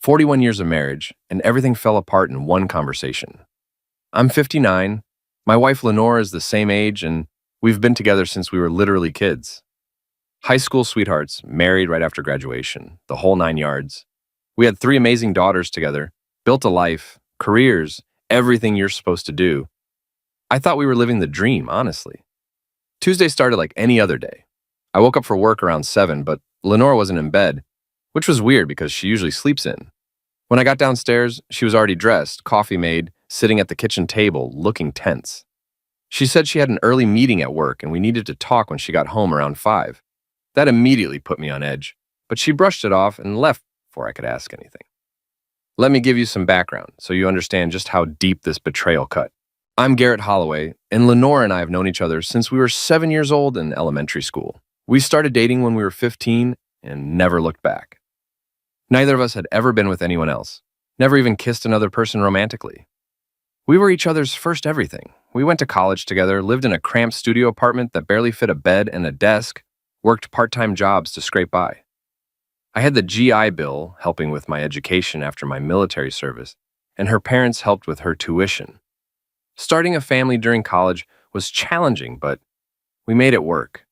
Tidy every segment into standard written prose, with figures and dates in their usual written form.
41 years of marriage, and everything fell apart in one conversation. I'm 59. My wife Lenore is the same age, and we've been together since we were literally kids. High school sweethearts, married right after graduation, the whole 9 yards. We had 3 amazing daughters together, built a life, careers, everything you're supposed to do. I thought we were living the dream, honestly. Tuesday started like any other day. I woke up for work around 7, but Lenore wasn't in bed, which was weird because she usually sleeps in. When I got downstairs, she was already dressed, coffee made, sitting at the kitchen table, looking tense. She said she had an early meeting at work and we needed to talk when she got home around 5. That immediately put me on edge, but she brushed it off and left before I could ask anything. Let me give you some background so you understand just how deep this betrayal cut. I'm Garrett Holloway, and Lenore and I have known each other since we were 7 years old in elementary school. We started dating when we were 15 and never looked back. Neither of us had ever been with anyone else, never even kissed another person romantically. We were each other's first everything. We went to college together, lived in a cramped studio apartment that barely fit a bed and a desk, worked part-time jobs to scrape by. I had the GI Bill helping with my education after my military service, and her parents helped with her tuition. Starting a family during college was challenging, but we made it work.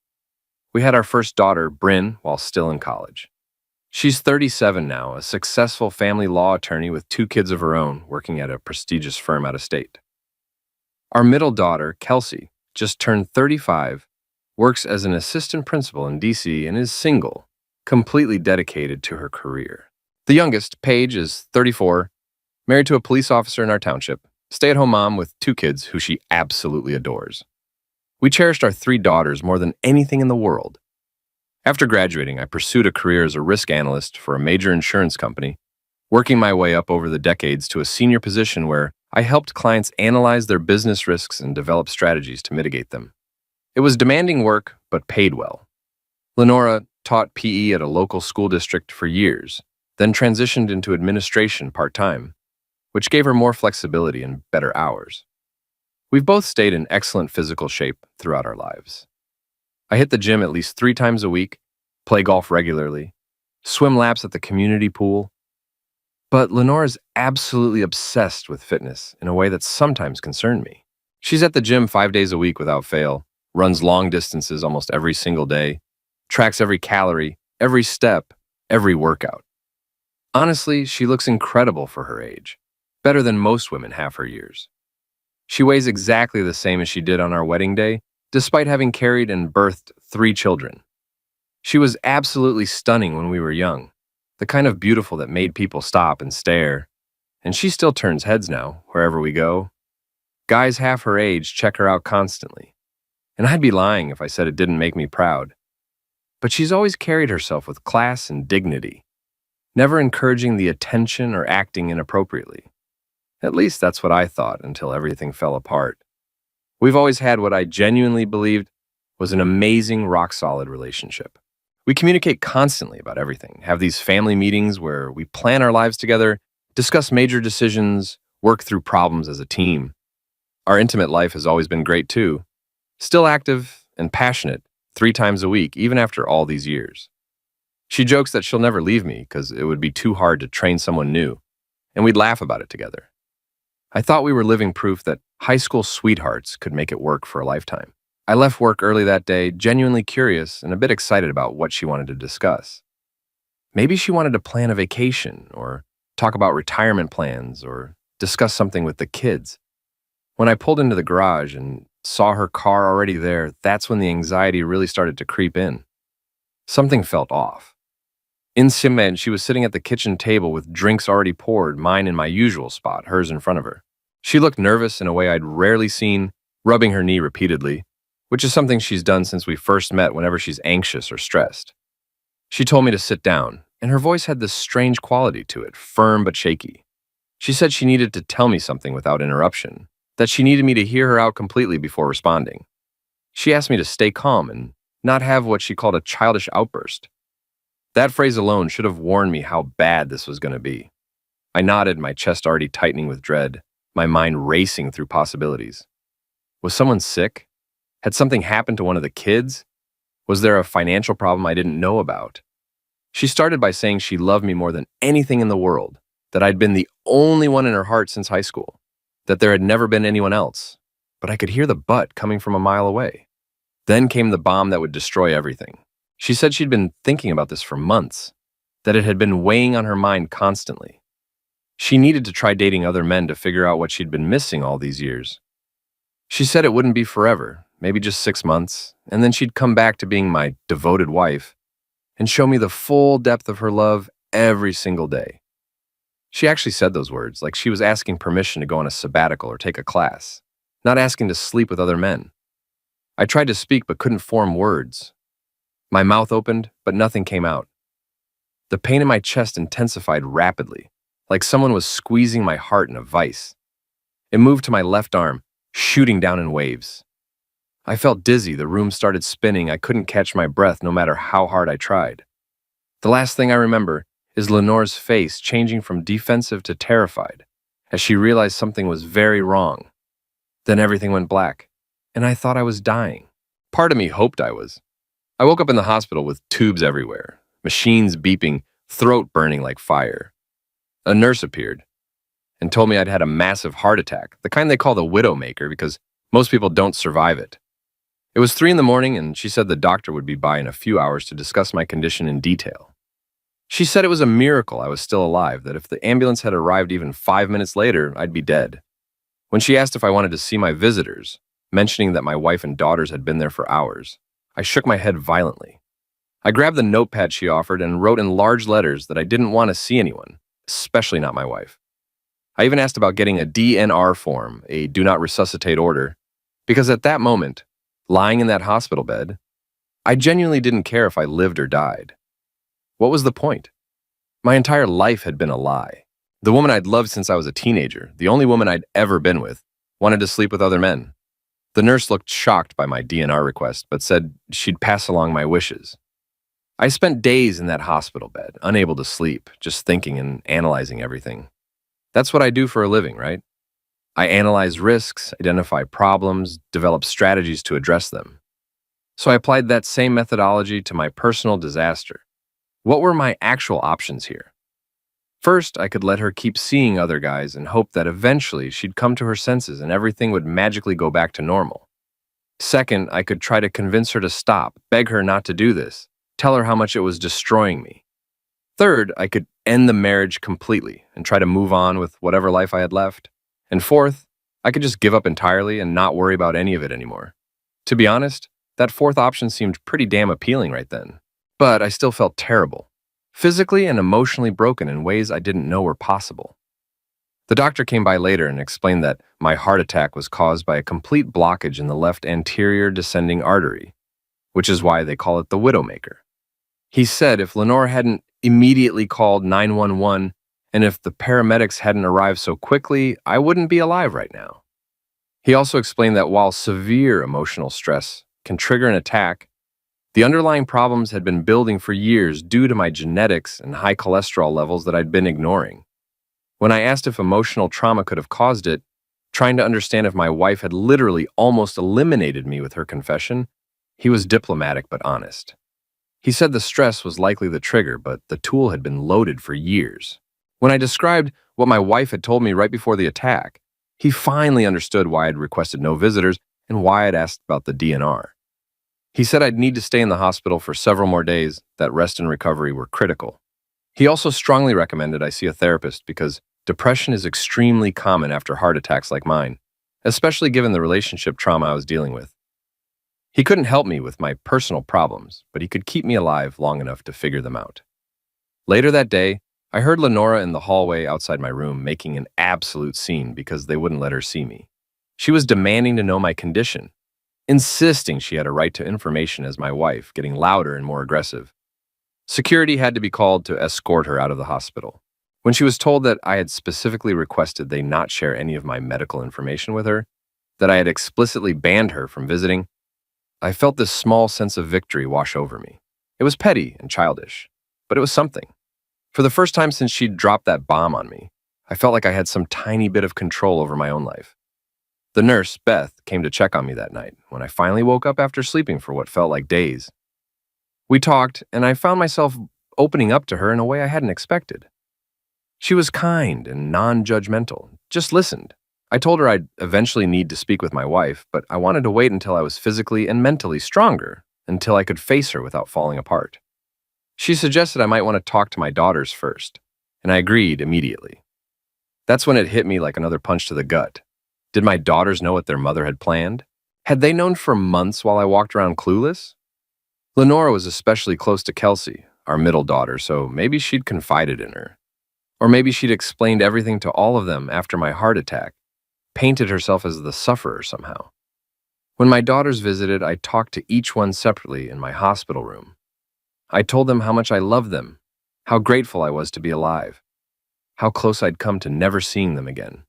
We had our first daughter, Bryn, while still in college. She's 37 now, a successful family law attorney with 2 kids of her own, working at a prestigious firm out of state. Our middle daughter, Kelsey, just turned 35, works as an assistant principal in DC, and is single, completely dedicated to her career. The youngest, Paige, is 34, married to a police officer in our township, stay-at-home mom with 2 kids who she absolutely adores. We cherished our 3 daughters more than anything in the world. After graduating, I pursued a career as a risk analyst for a major insurance company, working my way up over the decades to a senior position where I helped clients analyze their business risks and develop strategies to mitigate them. It was demanding work, but paid well. Lenora taught PE at a local school district for years, then transitioned into administration part-time, which gave her more flexibility and better hours. We've both stayed in excellent physical shape throughout our lives. I hit the gym at least 3 times a week, play golf regularly, swim laps at the community pool. But Lenore is absolutely obsessed with fitness in a way that sometimes concerned me. She's at the gym 5 days a week without fail, runs long distances almost every single day, tracks every calorie, every step, every workout. Honestly, she looks incredible for her age, better than most women half her years. She weighs exactly the same as she did on our wedding day, despite having carried and birthed 3 children. She was absolutely stunning when we were young, the kind of beautiful that made people stop and stare, and she still turns heads now, wherever we go. Guys half her age check her out constantly, and I'd be lying if I said it didn't make me proud. But she's always carried herself with class and dignity, never encouraging the attention or acting inappropriately. At least that's what I thought until everything fell apart. We've always had what I genuinely believed was an amazing, rock-solid relationship. We communicate constantly about everything, have these family meetings where we plan our lives together, discuss major decisions, work through problems as a team. Our intimate life has always been great too, still active and passionate 3 times a week, even after all these years. She jokes that she'll never leave me because it would be too hard to train someone new, and we'd laugh about it together. I thought we were living proof that high school sweethearts could make it work for a lifetime. I left work early that day, genuinely curious and a bit excited about what she wanted to discuss. Maybe she wanted to plan a vacation or talk about retirement plans or discuss something with the kids. When I pulled into the garage and saw her car already there, that's when the anxiety really started to creep in. Something felt off. In cement, she was sitting at the kitchen table with drinks already poured, mine in my usual spot, hers in front of her. She looked nervous in a way I'd rarely seen, rubbing her knee repeatedly, which is something she's done since we first met whenever she's anxious or stressed. She told me to sit down, and her voice had this strange quality to it, firm but shaky. She said she needed to tell me something without interruption, that she needed me to hear her out completely before responding. She asked me to stay calm and not have what she called a childish outburst. That phrase alone should have warned me how bad this was going to be. I nodded, my chest already tightening with dread, my mind racing through possibilities. Was someone sick? Had something happened to one of the kids? Was there a financial problem I didn't know about? She started by saying she loved me more than anything in the world, that I'd been the only one in her heart since high school, that there had never been anyone else, but I could hear the but coming from a mile away. Then came the bomb that would destroy everything. She said she'd been thinking about this for months, that it had been weighing on her mind constantly. She needed to try dating other men to figure out what she'd been missing all these years. She said it wouldn't be forever, maybe just 6 months, and then she'd come back to being my devoted wife and show me the full depth of her love every single day. She actually said those words like she was asking permission to go on a sabbatical or take a class, not asking to sleep with other men. I tried to speak but couldn't form words. My mouth opened, but nothing came out. The pain in my chest intensified rapidly, like someone was squeezing my heart in a vice. It moved to my left arm, shooting down in waves. I felt dizzy, the room started spinning, I couldn't catch my breath no matter how hard I tried. The last thing I remember is Lenore's face changing from defensive to terrified as she realized something was very wrong. Then everything went black, and I thought I was dying. Part of me hoped I was. I woke up in the hospital with tubes everywhere, machines beeping, throat burning like fire. A nurse appeared and told me I'd had a massive heart attack, the kind they call the widowmaker because most people don't survive it. It was 3 a.m, and she said the doctor would be by in a few hours to discuss my condition in detail. She said it was a miracle I was still alive, that if the ambulance had arrived even 5 minutes later, I'd be dead. When she asked if I wanted to see my visitors, mentioning that my wife and daughters had been there for hours, I shook my head violently. I grabbed the notepad she offered and wrote in large letters that I didn't want to see anyone, especially not my wife. I even asked about getting a DNR form, a do not resuscitate order, because at that moment, lying in that hospital bed, I genuinely didn't care if I lived or died. What was the point? My entire life had been a lie. The woman I'd loved since I was a teenager, the only woman I'd ever been with, wanted to sleep with other men. The nurse looked shocked by my DNR request, but said she'd pass along my wishes. I spent days in that hospital bed, unable to sleep, just thinking and analyzing everything. That's what I do for a living, right? I analyze risks, identify problems, develop strategies to address them. So I applied that same methodology to my personal disaster. What were my actual options here? First, I could let her keep seeing other guys and hope that eventually she'd come to her senses and everything would magically go back to normal. Second, I could try to convince her to stop, beg her not to do this, tell her how much it was destroying me. Third, I could end the marriage completely and try to move on with whatever life I had left. And fourth, I could just give up entirely and not worry about any of it anymore. To be honest, that fourth option seemed pretty damn appealing right then. But I still felt terrible, physically and emotionally broken in ways I didn't know were possible. The doctor came by later and explained that my heart attack was caused by a complete blockage in the left anterior descending artery, which is why they call it the widowmaker. He said if Lenore hadn't immediately called 911 and if the paramedics hadn't arrived so quickly, I wouldn't be alive right now. He also explained that while severe emotional stress can trigger an attack, the underlying problems had been building for years due to my genetics and high cholesterol levels that I'd been ignoring. When I asked if emotional trauma could have caused it, trying to understand if my wife had literally almost eliminated me with her confession, he was diplomatic but honest. He said the stress was likely the trigger, but the tool had been loaded for years. When I described what my wife had told me right before the attack, he finally understood why I'd requested no visitors and why I'd asked about the DNR. He said I'd need to stay in the hospital for several more days, that rest and recovery were critical. He also strongly recommended I see a therapist because depression is extremely common after heart attacks like mine, especially given the relationship trauma I was dealing with. He couldn't help me with my personal problems, but he could keep me alive long enough to figure them out. Later that day, I heard Lenora in the hallway outside my room making an absolute scene because they wouldn't let her see me. She was demanding to know my condition, insisting she had a right to information as my wife, getting louder and more aggressive. Security had to be called to escort her out of the hospital. When she was told that I had specifically requested they not share any of my medical information with her, that I had explicitly banned her from visiting, I felt this small sense of victory wash over me. It was petty and childish, but it was something. For the first time since she'd dropped that bomb on me, I felt like I had some tiny bit of control over my own life. The nurse, Beth, came to check on me that night when I finally woke up after sleeping for what felt like days. We talked, and I found myself opening up to her in a way I hadn't expected. She was kind and non-judgmental, just listened. I told her I'd eventually need to speak with my wife, but I wanted to wait until I was physically and mentally stronger, until I could face her without falling apart. She suggested I might want to talk to my daughters first, and I agreed immediately. That's when it hit me like another punch to the gut. Did my daughters know what their mother had planned? Had they known for months while I walked around clueless? Lenora was especially close to Kelsey, our middle daughter, so maybe she'd confided in her. Or maybe she'd explained everything to all of them after my heart attack, painted herself as the sufferer somehow. When my daughters visited, I talked to each one separately in my hospital room. I told them how much I loved them, how grateful I was to be alive, how close I'd come to never seeing them again.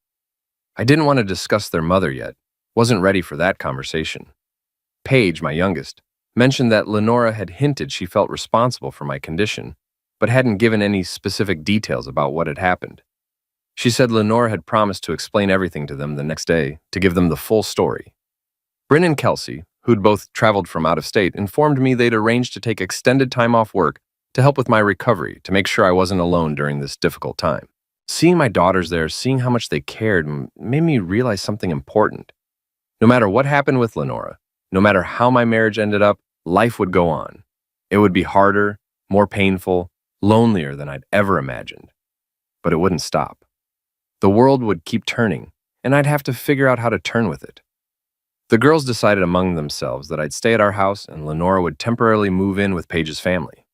I didn't want to discuss their mother yet, wasn't ready for that conversation. Paige, my youngest, mentioned that Lenora had hinted she felt responsible for my condition, but hadn't given any specific details about what had happened. She said Lenora had promised to explain everything to them the next day, to give them the full story. Bryn and Kelsey, who'd both traveled from out of state, informed me they'd arranged to take extended time off work to help with my recovery, to make sure I wasn't alone during this difficult time. Seeing my daughters there, seeing how much they cared, made me realize something important. No matter what happened with Lenora, no matter how my marriage ended up, life would go on. It would be harder, more painful, lonelier than I'd ever imagined. But it wouldn't stop. The world would keep turning, and I'd have to figure out how to turn with it. The girls decided among themselves that I'd stay at our house and Lenora would temporarily move in with Paige's family.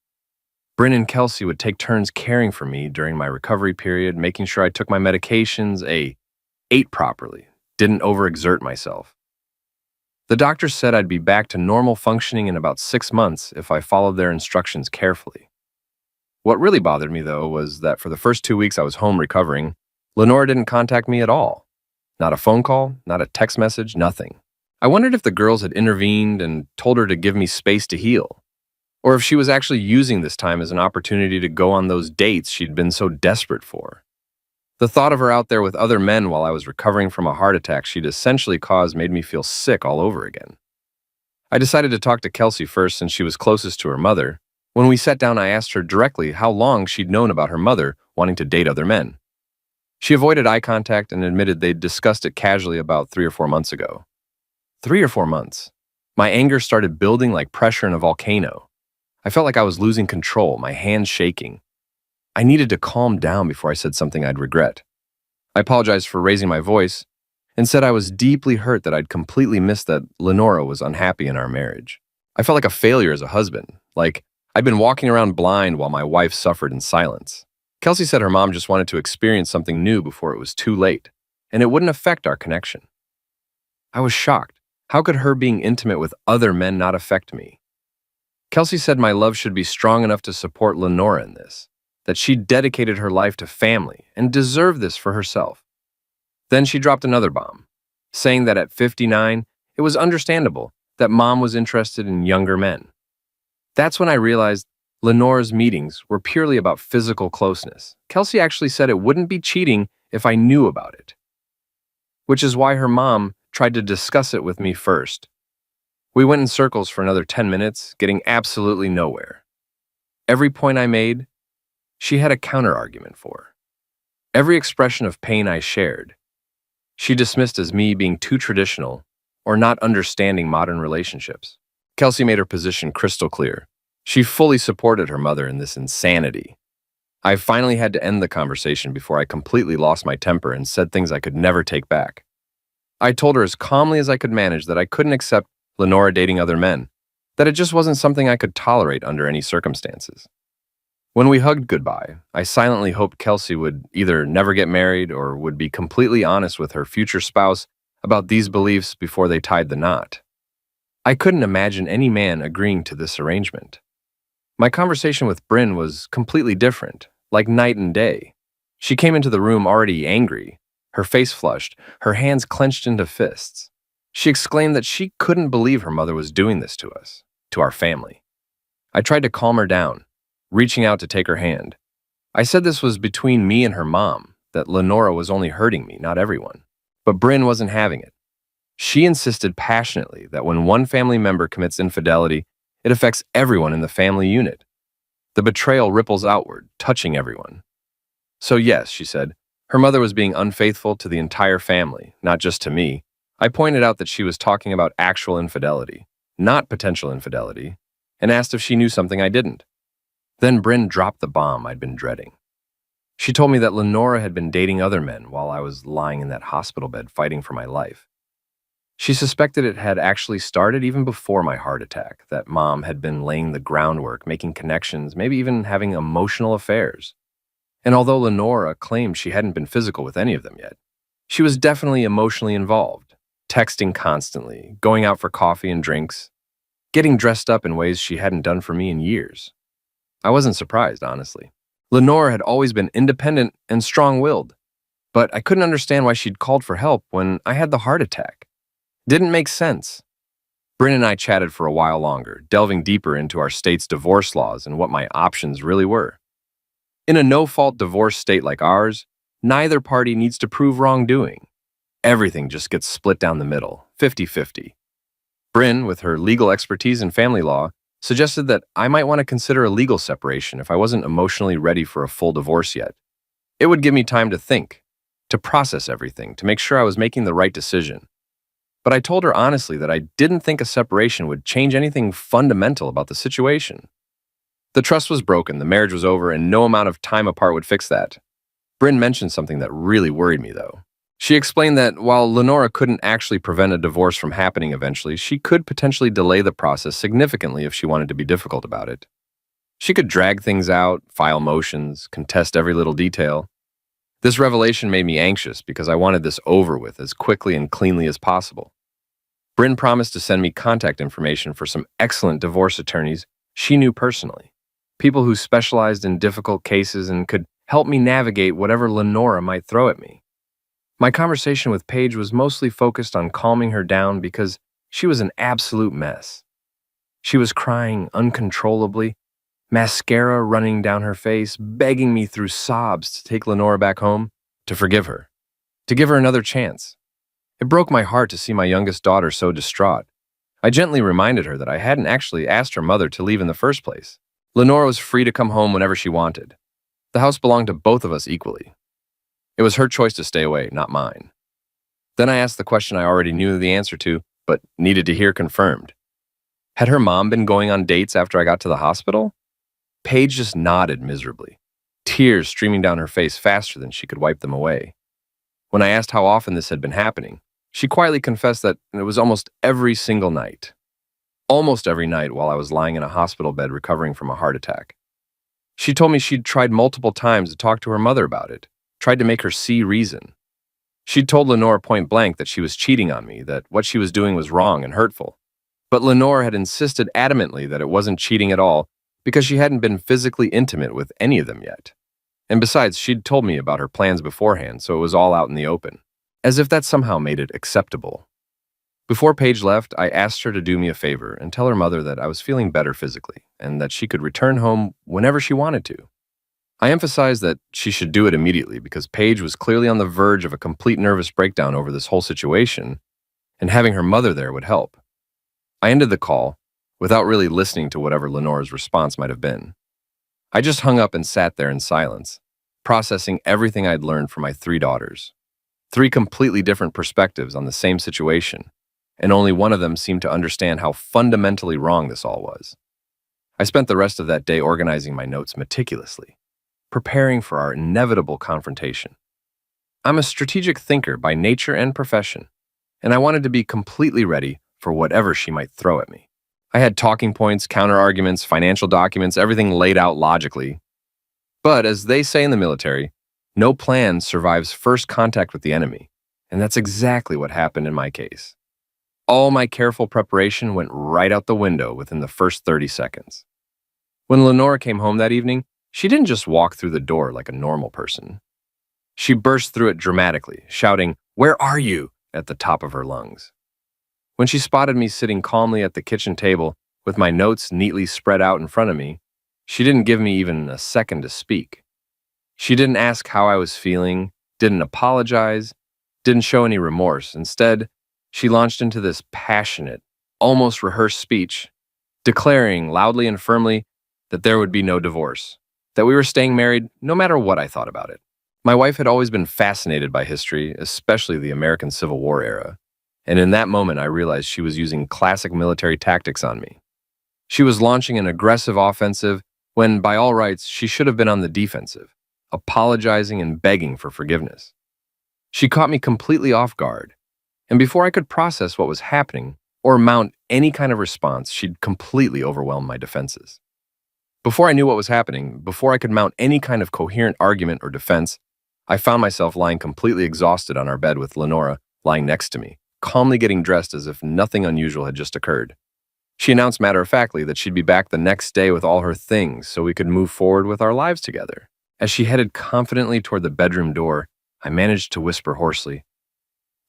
Bryn and Kelsey would take turns caring for me during my recovery period, making sure I took my medications, ate properly, didn't overexert myself. The doctor said I'd be back to normal functioning in about 6 months if I followed their instructions carefully. What really bothered me, though, was that for the first 2 weeks I was home recovering, Lenora didn't contact me at all. Not a phone call, not a text message, nothing. I wondered if the girls had intervened and told her to give me space to heal, or if she was actually using this time as an opportunity to go on those dates she'd been so desperate for. The thought of her out there with other men while I was recovering from a heart attack she'd essentially caused made me feel sick all over again. I decided to talk to Kelsey first since she was closest to her mother. When we sat down, I asked her directly how long she'd known about her mother wanting to date other men. She avoided eye contact and admitted they'd discussed it casually about 3 or 4 months ago. 3 or 4 months. My anger started building like pressure in a volcano. I felt like I was losing control, my hands shaking. I needed to calm down before I said something I'd regret. I apologized for raising my voice and said I was deeply hurt that I'd completely missed that Lenora was unhappy in our marriage. I felt like a failure as a husband, like I'd been walking around blind while my wife suffered in silence. Kelsey said her mom just wanted to experience something new before it was too late, and it wouldn't affect our connection. I was shocked. How could her being intimate with other men not affect me? Kelsey said my love should be strong enough to support Lenora in this, that she'd dedicated her life to family and deserved this for herself. Then she dropped another bomb, saying that at 59, it was understandable that mom was interested in younger men. That's when I realized Lenora's meetings were purely about physical closeness. Kelsey actually said it wouldn't be cheating if I knew about it, which is why her mom tried to discuss it with me first. We went in circles for another 10 minutes, getting absolutely nowhere. Every point I made, she had a counter-argument for. Every expression of pain I shared, she dismissed as me being too traditional or not understanding modern relationships. Kelsey made her position crystal clear. She fully supported her mother in this insanity. I finally had to end the conversation before I completely lost my temper and said things I could never take back. I told her as calmly as I could manage that I couldn't accept Lenora dating other men, that it just wasn't something I could tolerate under any circumstances. When we hugged goodbye, I silently hoped Kelsey would either never get married or would be completely honest with her future spouse about these beliefs before they tied the knot. I couldn't imagine any man agreeing to this arrangement. My conversation with Bryn was completely different, like night and day. She came into the room already angry, her face flushed, her hands clenched into fists. She exclaimed that she couldn't believe her mother was doing this to us, to our family. I tried to calm her down, reaching out to take her hand. I said this was between me and her mom, that Lenora was only hurting me, not everyone. But Bryn wasn't having it. She insisted passionately that when one family member commits infidelity, it affects everyone in the family unit. The betrayal ripples outward, touching everyone. So yes, she said, her mother was being unfaithful to the entire family, not just to me. I pointed out that she was talking about actual infidelity, not potential infidelity, and asked if she knew something I didn't. Then Bryn dropped the bomb I'd been dreading. She told me that Lenora had been dating other men while I was lying in that hospital bed fighting for my life. She suspected it had actually started even before my heart attack, that Mom had been laying the groundwork, making connections, maybe even having emotional affairs. And although Lenora claimed she hadn't been physical with any of them yet, she was definitely emotionally involved, texting constantly, going out for coffee and drinks, getting dressed up in ways she hadn't done for me in years. I wasn't surprised, honestly. Lenora had always been independent and strong-willed, but I couldn't understand why she'd called for help when I had the heart attack. Didn't make sense. Bryn and I chatted for a while longer, delving deeper into our state's divorce laws and what my options really were. In a no-fault divorce state like ours, neither party needs to prove wrongdoing. Everything just gets split down the middle, 50-50. Bryn, with her legal expertise in family law, suggested that I might want to consider a legal separation if I wasn't emotionally ready for a full divorce yet. It would give me time to think, to process everything, to make sure I was making the right decision. But I told her honestly that I didn't think a separation would change anything fundamental about the situation. The trust was broken, the marriage was over, and no amount of time apart would fix that. Bryn mentioned something that really worried me, though. She explained that while Lenora couldn't actually prevent a divorce from happening eventually, she could potentially delay the process significantly if she wanted to be difficult about it. She could drag things out, file motions, contest every little detail. This revelation made me anxious because I wanted this over with as quickly and cleanly as possible. Bryn promised to send me contact information for some excellent divorce attorneys she knew personally, people who specialized in difficult cases and could help me navigate whatever Lenora might throw at me. My conversation with Paige was mostly focused on calming her down because she was an absolute mess. She was crying uncontrollably, mascara running down her face, begging me through sobs to take Lenora back home, to forgive her, to give her another chance. It broke my heart to see my youngest daughter so distraught. I gently reminded her that I hadn't actually asked her mother to leave in the first place. Lenora was free to come home whenever she wanted. The house belonged to both of us equally. It was her choice to stay away, not mine. Then I asked the question I already knew the answer to, but needed to hear confirmed. Had her mom been going on dates after I got to the hospital? Paige just nodded miserably, tears streaming down her face faster than she could wipe them away. When I asked how often this had been happening, she quietly confessed that it was almost every single night. Almost every night while I was lying in a hospital bed recovering from a heart attack. She told me she'd tried multiple times to talk to her mother about it, tried to make her see reason. She'd told Lenora point blank that she was cheating on me, that what she was doing was wrong and hurtful. But Lenora had insisted adamantly that it wasn't cheating at all because she hadn't been physically intimate with any of them yet. And besides, she'd told me about her plans beforehand, so it was all out in the open, as if that somehow made it acceptable. Before Paige left, I asked her to do me a favor and tell her mother that I was feeling better physically and that she could return home whenever she wanted to. I emphasized that she should do it immediately because Paige was clearly on the verge of a complete nervous breakdown over this whole situation, and having her mother there would help. I ended the call without really listening to whatever Lenora's response might have been. I just hung up and sat there in silence, processing everything I'd learned from my 3 daughters. 3 completely different perspectives on the same situation, and only one of them seemed to understand how fundamentally wrong this all was. I spent the rest of that day organizing my notes meticulously, preparing for our inevitable confrontation. I'm a strategic thinker by nature and profession, and I wanted to be completely ready for whatever she might throw at me. I had talking points, counter-arguments, financial documents, everything laid out logically. But as they say in the military, no plan survives first contact with the enemy, and that's exactly what happened in my case. All my careful preparation went right out the window within the first 30 seconds. When Lenora came home that evening, she didn't just walk through the door like a normal person. She burst through it dramatically, shouting, "Where are you?" at the top of her lungs. When she spotted me sitting calmly at the kitchen table with my notes neatly spread out in front of me, she didn't give me even a second to speak. She didn't ask how I was feeling, didn't apologize, didn't show any remorse. Instead, she launched into this passionate, almost rehearsed speech, declaring loudly and firmly that there would be no divorce, that we were staying married no matter what I thought about it. My wife had always been fascinated by history, especially the American Civil War era, and in that moment I realized she was using classic military tactics on me. She was launching an aggressive offensive when, by all rights, she should have been on the defensive, apologizing and begging for forgiveness. She caught me completely off guard, and before I could process what was happening or mount any kind of response, she'd completely overwhelmed my defenses. Before I knew what was happening, before I could mount any kind of coherent argument or defense, I found myself lying completely exhausted on our bed with Lenora lying next to me, calmly getting dressed as if nothing unusual had just occurred. She announced matter-of-factly that she'd be back the next day with all her things so we could move forward with our lives together. As she headed confidently toward the bedroom door, I managed to whisper hoarsely,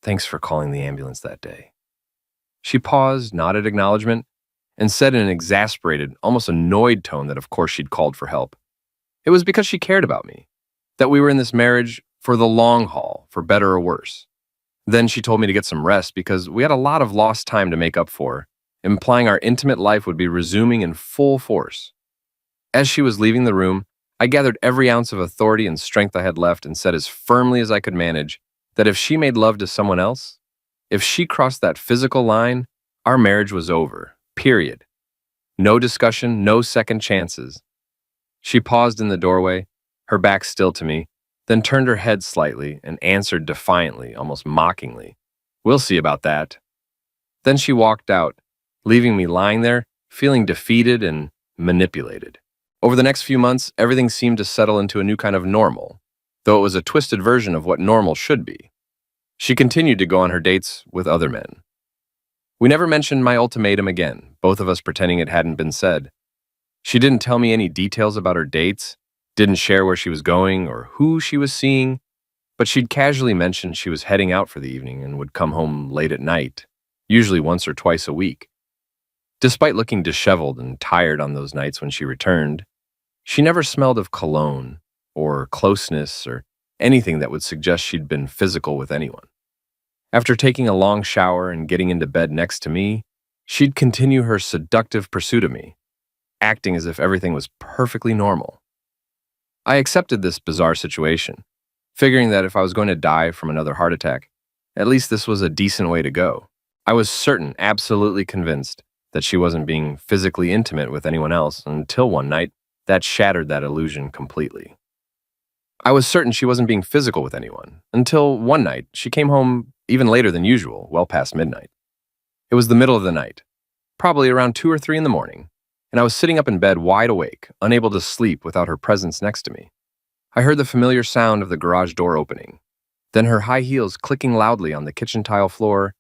"Thanks for calling the ambulance that day." She paused, nodded acknowledgement, and said in an exasperated, almost annoyed tone that of course she'd called for help. It was because she cared about me, that we were in this marriage for the long haul, for better or worse. Then she told me to get some rest because we had a lot of lost time to make up for, implying our intimate life would be resuming in full force. As she was leaving the room, I gathered every ounce of authority and strength I had left and said as firmly as I could manage that if she made love to someone else, if she crossed that physical line, our marriage was over, period. No discussion, no second chances. She paused in the doorway, her back still to me, then turned her head slightly and answered defiantly, almost mockingly, "We'll see about that." Then she walked out, leaving me lying there, feeling defeated and manipulated. Over the next few months, everything seemed to settle into a new kind of normal, though it was a twisted version of what normal should be. She continued to go on her dates with other men. We never mentioned my ultimatum again, both of us pretending it hadn't been said. She didn't tell me any details about her dates, didn't share where she was going or who she was seeing, but she'd casually mention she was heading out for the evening and would come home late at night, usually once or twice a week. Despite looking disheveled and tired on those nights when she returned, she never smelled of cologne or closeness or anything that would suggest she'd been physical with anyone. After taking a long shower and getting into bed next to me, she'd continue her seductive pursuit of me, acting as if everything was perfectly normal. I accepted this bizarre situation, figuring that if I was going to die from another heart attack, at least this was a decent way to go. I was certain, absolutely convinced, that she wasn't being physically intimate with anyone else until one night that shattered that illusion completely. I was certain she wasn't being physical with anyone until one night she came home even later than usual, well past midnight. It was the middle of the night, probably around 2 or 3 in the morning, and I was sitting up in bed wide awake, unable to sleep without her presence next to me. I heard the familiar sound of the garage door opening, then her high heels clicking loudly on the kitchen tile floor,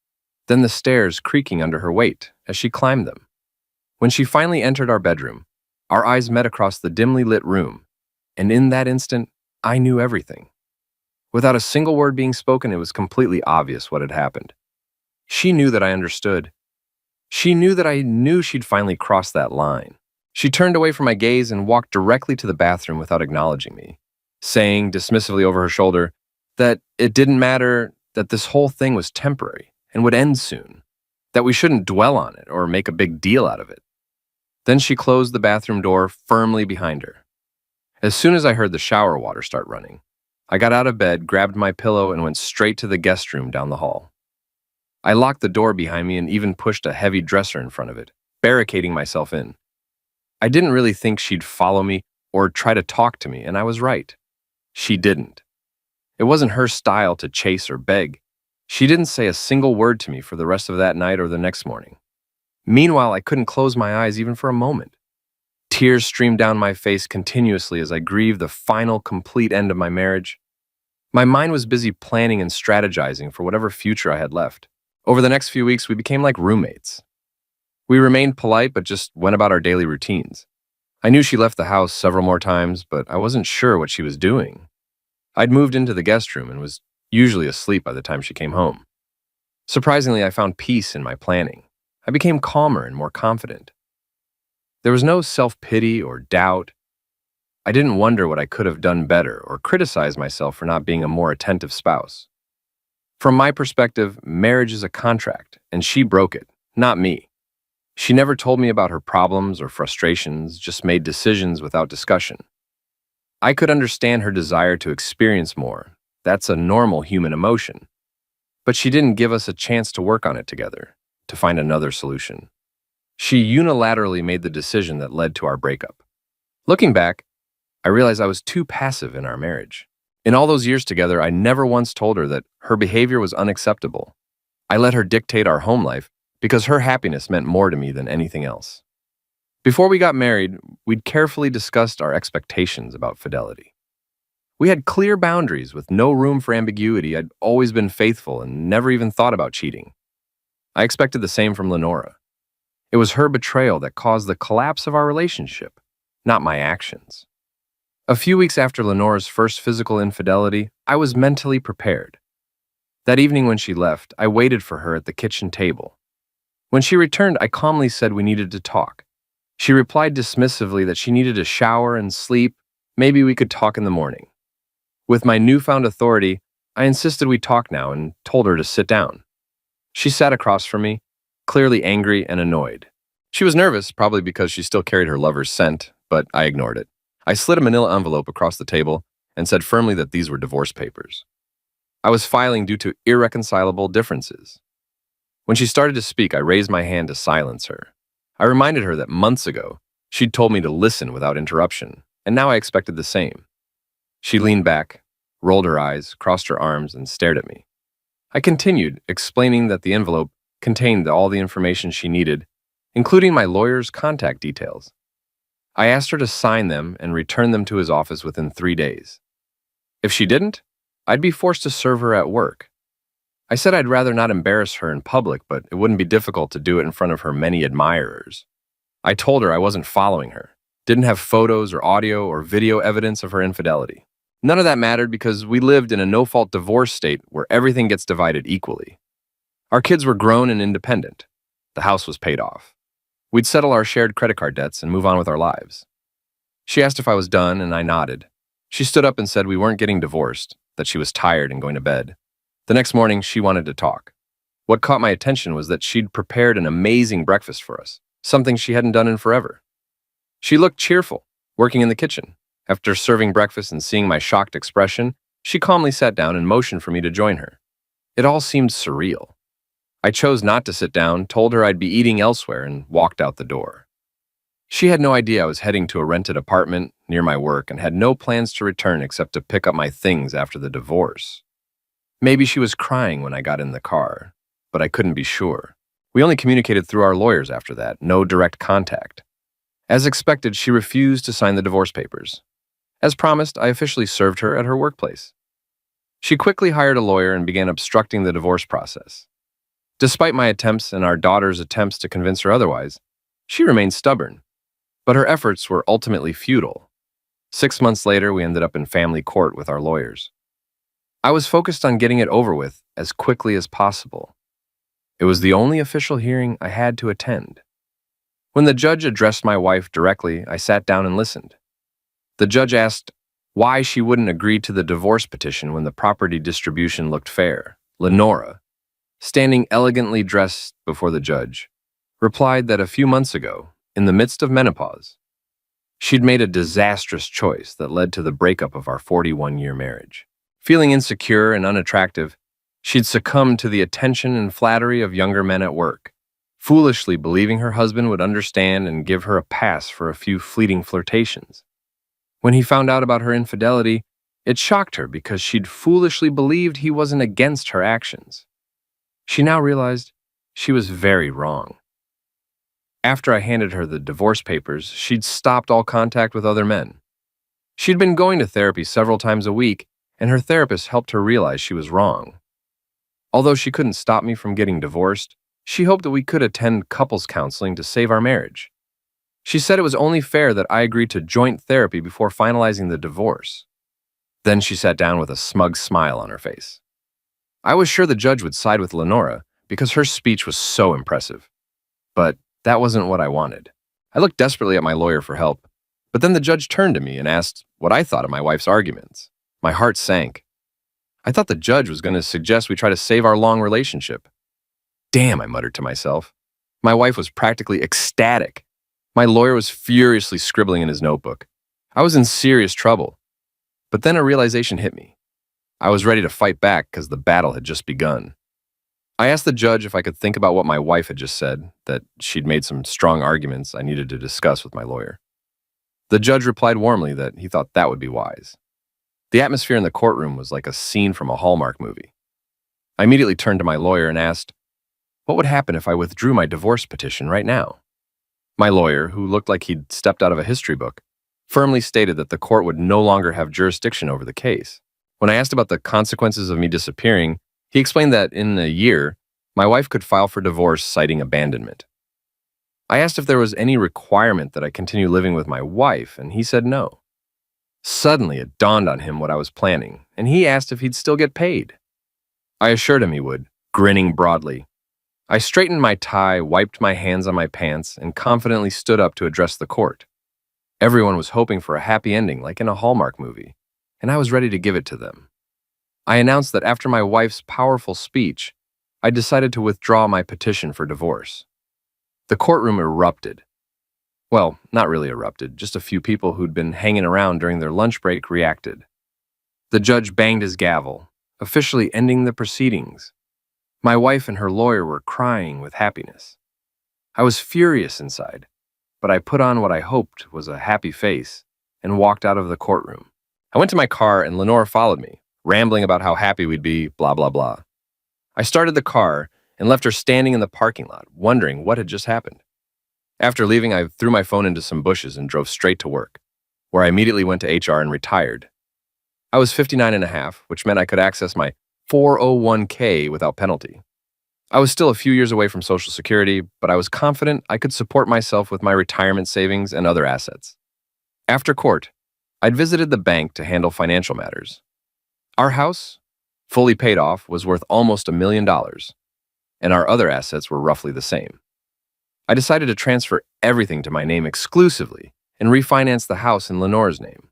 then the stairs creaking under her weight as she climbed them. When she finally entered our bedroom, our eyes met across the dimly lit room, and in that instant, I knew everything. Without a single word being spoken, it was completely obvious what had happened. She knew that I understood. She knew that I knew she'd finally crossed that line. She turned away from my gaze and walked directly to the bathroom without acknowledging me, saying dismissively over her shoulder that it didn't matter, that this whole thing was temporary and would end soon, that we shouldn't dwell on it or make a big deal out of it. Then she closed the bathroom door firmly behind her. As soon as I heard the shower water start running, I got out of bed, grabbed my pillow, and went straight to the guest room down the hall. I locked the door behind me and even pushed a heavy dresser in front of it, barricading myself in. I didn't really think she'd follow me or try to talk to me, and I was right. She didn't. It wasn't her style to chase or beg. She didn't say a single word to me for the rest of that night or the next morning. Meanwhile, I couldn't close my eyes even for a moment. Tears streamed down my face continuously as I grieved the final, complete end of my marriage. My mind was busy planning and strategizing for whatever future I had left. Over the next few weeks, we became like roommates. We remained polite, but just went about our daily routines. I knew she left the house several more times, but I wasn't sure what she was doing. I'd moved into the guest room and was usually asleep by the time she came home. Surprisingly, I found peace in my planning. I became calmer and more confident. There was no self-pity or doubt. I didn't wonder what I could have done better or criticize myself for not being a more attentive spouse. From my perspective, marriage is a contract, and she broke it, not me. She never told me about her problems or frustrations, just made decisions without discussion. I could understand her desire to experience more. That's a normal human emotion. But she didn't give us a chance to work on it together, to find another solution. She unilaterally made the decision that led to our breakup. Looking back, I realized I was too passive in our marriage. In all those years together, I never once told her that her behavior was unacceptable. I let her dictate our home life because her happiness meant more to me than anything else. Before we got married, we'd carefully discussed our expectations about fidelity. We had clear boundaries with no room for ambiguity. I'd always been faithful and never even thought about cheating. I expected the same from Lenora. It was her betrayal that caused the collapse of our relationship, not my actions. A few weeks after Lenora's first physical infidelity, I was mentally prepared. That evening when she left, I waited for her at the kitchen table. When she returned, I calmly said we needed to talk. She replied dismissively that she needed a shower and sleep. Maybe we could talk in the morning. With my newfound authority, I insisted we talk now and told her to sit down. She sat across from me, clearly angry and annoyed. She was nervous, probably because she still carried her lover's scent, but I ignored it. I slid a manila envelope across the table and said firmly that these were divorce papers. I was filing due to irreconcilable differences. When she started to speak, I raised my hand to silence her. I reminded her that months ago, she'd told me to listen without interruption, and now I expected the same. She leaned back, rolled her eyes, crossed her arms, and stared at me. I continued, explaining that the envelope contained all the information she needed, including my lawyer's contact details. I asked her to sign them and return them to his office within 3 days. If she didn't, I'd be forced to serve her at work. I said I'd rather not embarrass her in public, but it wouldn't be difficult to do it in front of her many admirers. I told her I wasn't following her, didn't have photos or audio or video evidence of her infidelity. None of that mattered because we lived in a no-fault divorce state where everything gets divided equally. Our kids were grown and independent. The house was paid off. We'd settle our shared credit card debts and move on with our lives. She asked if I was done, and I nodded. She stood up and said we weren't getting divorced, that she was tired and going to bed. The next morning, she wanted to talk. What caught my attention was that she'd prepared an amazing breakfast for us, something she hadn't done in forever. She looked cheerful, working in the kitchen. After serving breakfast and seeing my shocked expression, she calmly sat down and motioned for me to join her. It all seemed surreal. I chose not to sit down, told her I'd be eating elsewhere, and walked out the door. She had no idea I was heading to a rented apartment near my work and had no plans to return except to pick up my things after the divorce. Maybe she was crying when I got in the car, but I couldn't be sure. We only communicated through our lawyers after that, no direct contact. As expected, she refused to sign the divorce papers. As promised, I officially served her at her workplace. She quickly hired a lawyer and began obstructing the divorce process. Despite my attempts and our daughter's attempts to convince her otherwise, she remained stubborn. But her efforts were ultimately futile. 6 months later, we ended up in family court with our lawyers. I was focused on getting it over with as quickly as possible. It was the only official hearing I had to attend. When the judge addressed my wife directly, I sat down and listened. The judge asked why she wouldn't agree to the divorce petition when the property distribution looked fair. Lenora, standing elegantly dressed before the judge, replied that a few months ago, in the midst of menopause, she'd made a disastrous choice that led to the breakup of our 41-year marriage. Feeling insecure and unattractive, she'd succumbed to the attention and flattery of younger men at work, foolishly believing her husband would understand and give her a pass for a few fleeting flirtations. When he found out about her infidelity, it shocked her because she'd foolishly believed he wasn't against her actions. She now realized she was very wrong. After I handed her the divorce papers, she'd stopped all contact with other men. She'd been going to therapy several times a week, and her therapist helped her realize she was wrong. Although she couldn't stop me from getting divorced, she hoped that we could attend couples counseling to save our marriage. She said it was only fair that I agreed to joint therapy before finalizing the divorce. Then she sat down with a smug smile on her face. I was sure the judge would side with Lenora because her speech was so impressive. But that wasn't what I wanted. I looked desperately at my lawyer for help, but then the judge turned to me and asked what I thought of my wife's arguments. My heart sank. I thought the judge was going to suggest we try to save our long relationship. Damn, I muttered to myself. My wife was practically ecstatic. My lawyer was furiously scribbling in his notebook. I was in serious trouble. But then a realization hit me. I was ready to fight back because the battle had just begun. I asked the judge if I could think about what my wife had just said, that she'd made some strong arguments I needed to discuss with my lawyer. The judge replied warmly that he thought that would be wise. The atmosphere in the courtroom was like a scene from a Hallmark movie. I immediately turned to my lawyer and asked, what would happen if I withdrew my divorce petition right now? My lawyer, who looked like he'd stepped out of a history book, firmly stated that the court would no longer have jurisdiction over the case. When I asked about the consequences of me disappearing, he explained that in a year, my wife could file for divorce citing abandonment. I asked if there was any requirement that I continue living with my wife, and he said no. Suddenly, it dawned on him what I was planning, and he asked if he'd still get paid. I assured him he would, grinning broadly. I straightened my tie, wiped my hands on my pants, and confidently stood up to address the court. Everyone was hoping for a happy ending like in a Hallmark movie, and I was ready to give it to them. I announced that after my wife's powerful speech, I decided to withdraw my petition for divorce. The courtroom erupted. Well, not really erupted, just a few people who'd been hanging around during their lunch break reacted. The judge banged his gavel, officially ending the proceedings. My wife and her lawyer were crying with happiness. I was furious inside, but I put on what I hoped was a happy face and walked out of the courtroom. I went to my car and Lenore followed me, rambling about how happy we'd be, blah, blah, blah. I started the car and left her standing in the parking lot, wondering what had just happened. After leaving, I threw my phone into some bushes and drove straight to work, where I immediately went to HR and retired. I was 59 and a half, which meant I could access my 401k without penalty. I was still a few years away from Social Security, but I was confident I could support myself with my retirement savings and other assets. After court, I'd visited the bank to handle financial matters. Our house, fully paid off, was worth almost $1 million, and our other assets were roughly the same. I decided to transfer everything to my name exclusively and refinance the house in Lenore's name.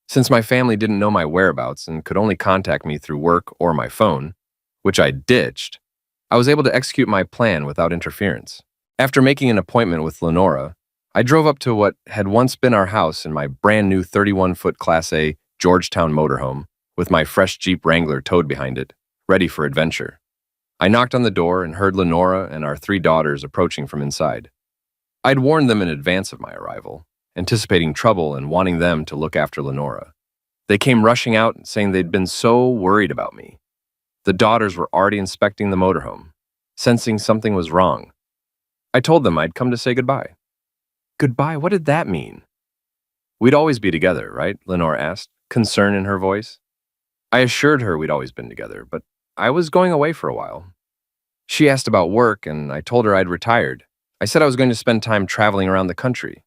Since my family didn't know my whereabouts and could only contact me through work or my phone, which I ditched, I was able to execute my plan without interference. After making an appointment with Lenora, I drove up to what had once been our house in my brand new 31-foot Class A Georgetown motorhome with my fresh Jeep Wrangler towed behind it, ready for adventure. I knocked on the door and heard Lenora and our 3 daughters approaching from inside. I'd warned them in advance of my arrival, anticipating trouble and wanting them to look after Lenora. They came rushing out, saying they'd been so worried about me. The daughters were already inspecting the motorhome, sensing something was wrong. I told them I'd come to say goodbye. Goodbye? What did that mean? We'd always be together, right? Lenore asked, concern in her voice. I assured her we'd always been together, but I was going away for a while. She asked about work, and I told her I'd retired. I said I was going to spend time traveling around the country.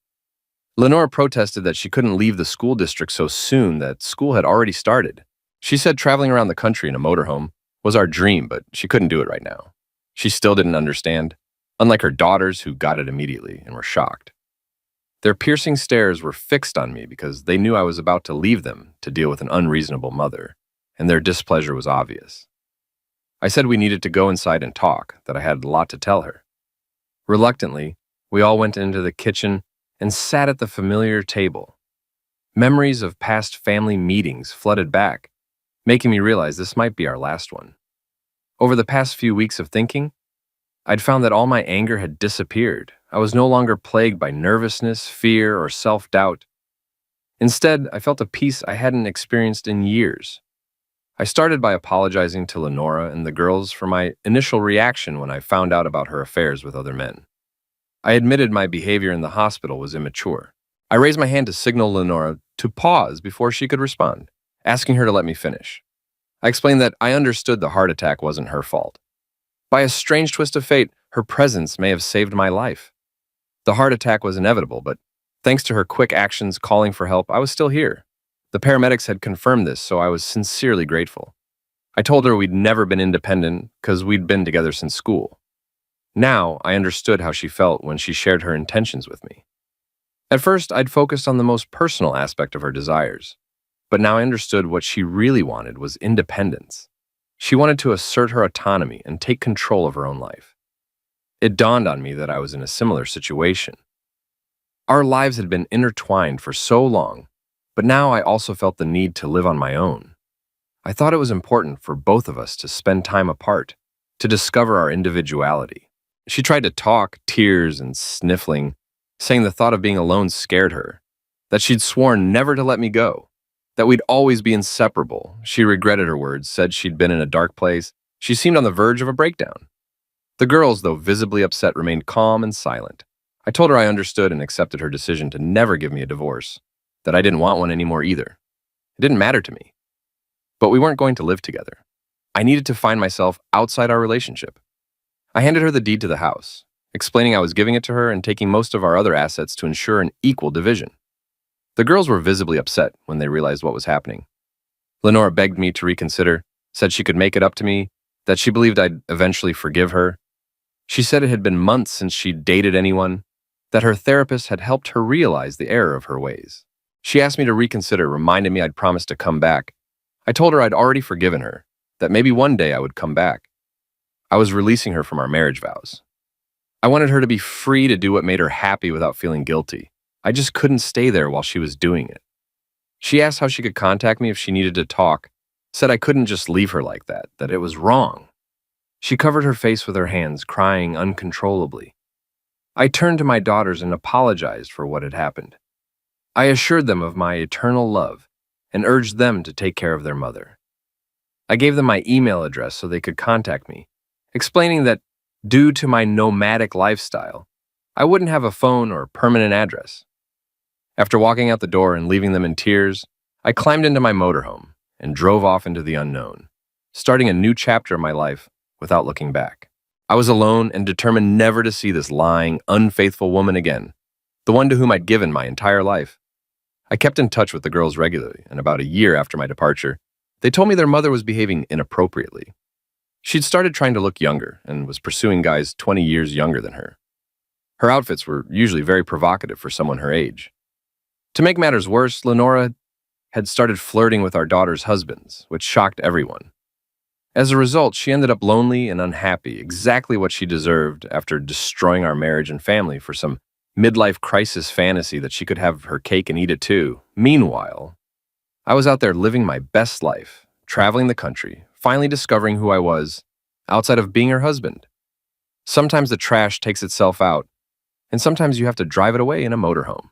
Lenore protested that she couldn't leave the school district so soon, that school had already started. She said traveling around the country in a motorhome was our dream, but she couldn't do it right now. She still didn't understand, unlike her daughters who got it immediately and were shocked. Their piercing stares were fixed on me because they knew I was about to leave them to deal with an unreasonable mother, and their displeasure was obvious. I said we needed to go inside and talk, that I had a lot to tell her. Reluctantly, we all went into the kitchen and sat at the familiar table. Memories of past family meetings flooded back, making me realize this might be our last one. Over the past few weeks of thinking, I'd found that all my anger had disappeared. I was no longer plagued by nervousness, fear, or self-doubt. Instead, I felt a peace I hadn't experienced in years. I started by apologizing to Lenora and the girls for my initial reaction when I found out about her affairs with other men. I admitted my behavior in the hospital was immature. I raised my hand to signal Lenora to pause before she could respond, asking her to let me finish. I explained that I understood the heart attack wasn't her fault. By a strange twist of fate, her presence may have saved my life. The heart attack was inevitable, but thanks to her quick actions calling for help, I was still here. The paramedics had confirmed this, so I was sincerely grateful. I told her we'd never been independent because we'd been together since school. Now, I understood how she felt when she shared her intentions with me. At first, I'd focused on the most personal aspect of her desires, but now I understood what she really wanted was independence. She wanted to assert her autonomy and take control of her own life. It dawned on me that I was in a similar situation. Our lives had been intertwined for so long, But now I also felt the need to live on my own. I thought it was important for both of us to spend time apart, to discover our individuality. She tried to talk, tears and sniffling, saying the thought of being alone scared her, that she'd sworn never to let me go, that we'd always be inseparable. She regretted her words, said she'd been in a dark place. She seemed on the verge of a breakdown. The girls, though visibly upset, remained calm and silent. I told her I understood and accepted her decision to never give me a divorce, that I didn't want one anymore either. It didn't matter to me. But we weren't going to live together. I needed to find myself outside our relationship. I handed her the deed to the house, explaining I was giving it to her and taking most of our other assets to ensure an equal division. The girls were visibly upset when they realized what was happening. Lenora begged me to reconsider, said she could make it up to me, that she believed I'd eventually forgive her. She said it had been months since she'd dated anyone, that her therapist had helped her realize the error of her ways. She asked me to reconsider, reminding me I'd promised to come back. I told her I'd already forgiven her, that maybe one day I would come back. I was releasing her from our marriage vows. I wanted her to be free to do what made her happy without feeling guilty. I just couldn't stay there while she was doing it. She asked how she could contact me if she needed to talk, said I couldn't just leave her like that it was wrong. She covered her face with her hands, crying uncontrollably. I turned to my daughters and apologized for what had happened. I assured them of my eternal love and urged them to take care of their mother. I gave them my email address so they could contact me, explaining that due to my nomadic lifestyle, I wouldn't have a phone or permanent address. After walking out the door and leaving them in tears, I climbed into my motorhome and drove off into the unknown, starting a new chapter of my life without looking back. I was alone and determined never to see this lying, unfaithful woman again, the one to whom I'd given my entire life. I kept in touch with the girls regularly, and about a year after my departure, they told me their mother was behaving inappropriately. She'd started trying to look younger and was pursuing guys 20 years younger than her. Her outfits were usually very provocative for someone her age. To make matters worse, Lenora had started flirting with our daughter's husbands, which shocked everyone. As a result, she ended up lonely and unhappy, exactly what she deserved after destroying our marriage and family for some midlife crisis fantasy that she could have her cake and eat it too. Meanwhile, I was out there living my best life, traveling the country, finally discovering who I was outside of being her husband. Sometimes the trash takes itself out, and sometimes you have to drive it away in a motorhome.